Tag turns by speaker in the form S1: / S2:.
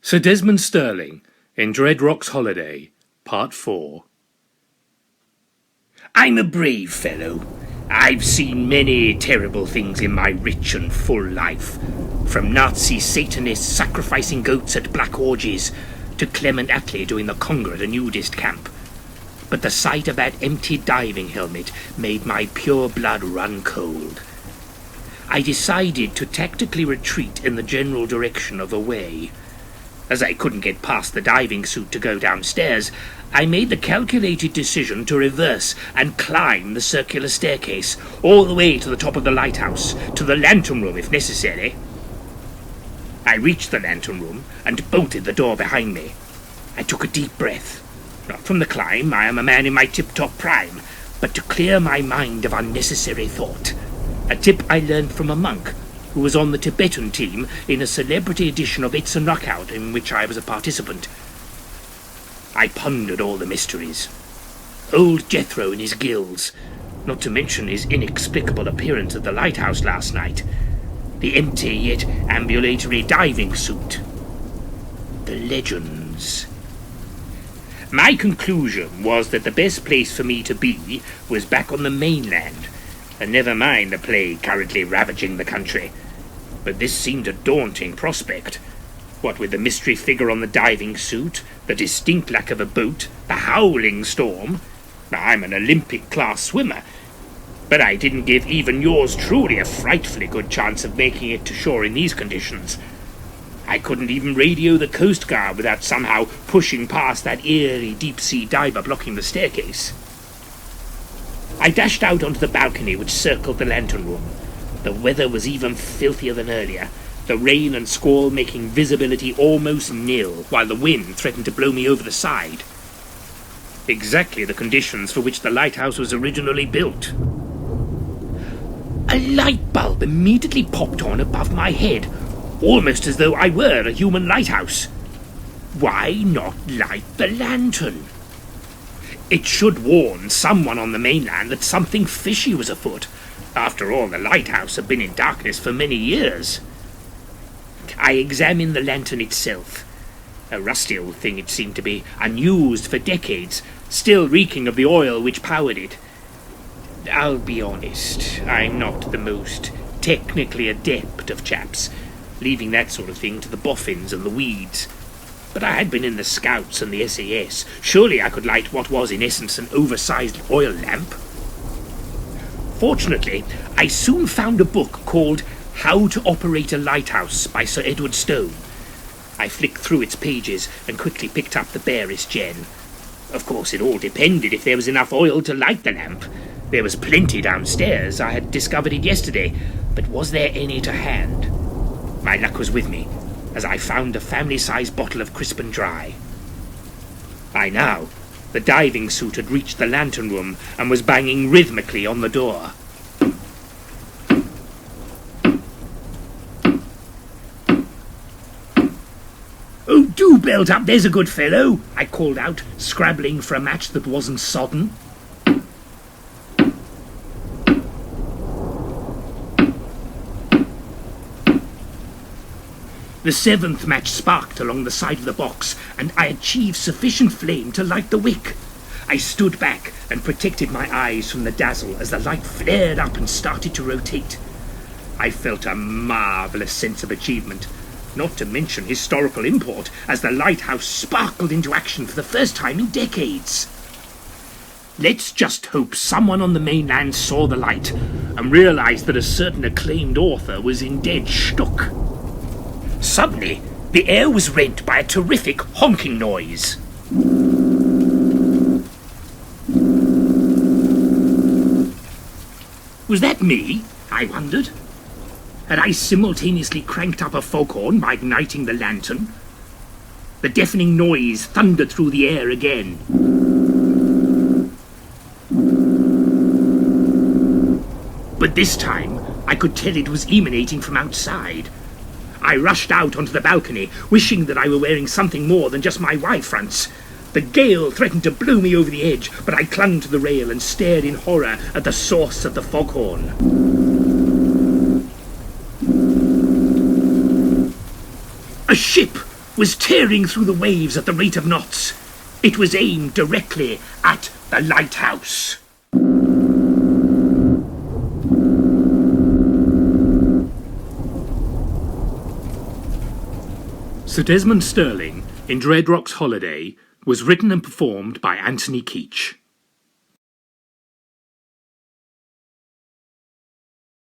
S1: Sir Desmond Stirling in Dread Rocks Holiday, Part 4.
S2: I'm a brave fellow. I've seen many terrible things in my rich and full life, from Nazi Satanists sacrificing goats at black orgies to Clement Attlee doing the conga at a nudist camp. But the sight of that empty diving helmet made my pure blood run cold. I decided to tactically retreat in the general direction of away. As I couldn't get past the diving suit to go downstairs, I made the calculated decision to reverse and climb the circular staircase all the way to the top of the lighthouse, to the lantern room if necessary. I reached the lantern room and bolted the door behind me. I took a deep breath. Not from the climb, I am a man in my tip-top prime, but to clear my mind of unnecessary thought. A tip I learned from a monk who was on the Tibetan team in a celebrity edition of It's a Knockout in which I was a participant. I pondered all the mysteries. Old Jethro and his gills, not to mention his inexplicable appearance at the lighthouse last night. The empty yet ambulatory diving suit. The legends. My conclusion was that the best place for me to be was back on the mainland, and never mind the plague currently ravaging the country. But this seemed a daunting prospect. What with the mystery figure on the diving suit, the distinct lack of a boat, the howling storm. Now, I'm an Olympic-class swimmer, but I didn't give even yours truly a frightfully good chance of making it to shore in these conditions. I couldn't even radio the Coast Guard without somehow pushing past that eerie deep-sea diver blocking the staircase. I dashed out onto the balcony which circled the lantern room. The weather was even filthier than earlier, the rain and squall making visibility almost nil, while the wind threatened to blow me over the side. Exactly the conditions for which the lighthouse was originally built. A light bulb immediately popped on above my head, almost as though I were a human lighthouse. Why not light the lantern? It should warn someone on the mainland that something fishy was afoot. After all, the lighthouse had been in darkness for many years. I examined the lantern itself. A rusty old thing it seemed to be, unused for decades, still reeking of the oil which powered it. I'll be honest, I'm not the most technically adept of chaps, leaving that sort of thing to the boffins and the weeds. But I had been in the Scouts and the SAS. Surely I could light what was in essence an oversized oil lamp. Fortunately, I soon found a book called How to Operate a Lighthouse by Sir Edward Stone. I flicked through its pages and quickly picked up the barest gen. Of course, it all depended if there was enough oil to light the lamp. There was plenty downstairs. I had discovered it yesterday, but was there any to hand? My luck was with me, as I found a family-sized bottle of crisp and dry. By now, the diving suit had reached the lantern room and was banging rhythmically on the door. "Oh, do belt up, there's a good fellow," I called out, scrabbling for a match that wasn't sodden. The seventh match sparked along the side of the box, and I achieved sufficient flame to light the wick. I stood back and protected my eyes from the dazzle as the light flared up and started to rotate. I felt a marvellous sense of achievement, not to mention historical import, as the lighthouse sparkled into action for the first time in decades. Let's just hope someone on the mainland saw the light and realised that a certain acclaimed author was in dead shtuck. Suddenly, the air was rent by a terrific honking noise. Was that me? I wondered. Had I simultaneously cranked up a foghorn by igniting the lantern? The deafening noise thundered through the air again. But this time, I could tell it was emanating from outside. I rushed out onto the balcony, wishing that I were wearing something more than just my Y-fronts. The gale threatened to blow me over the edge, but I clung to the rail and stared in horror at the source of the foghorn. A ship! was tearing through the waves at the rate of knots. It was aimed directly at the lighthouse.
S1: Sir Desmond Stirling in Dread Rocks Holiday was written and performed by Anthony Keetch.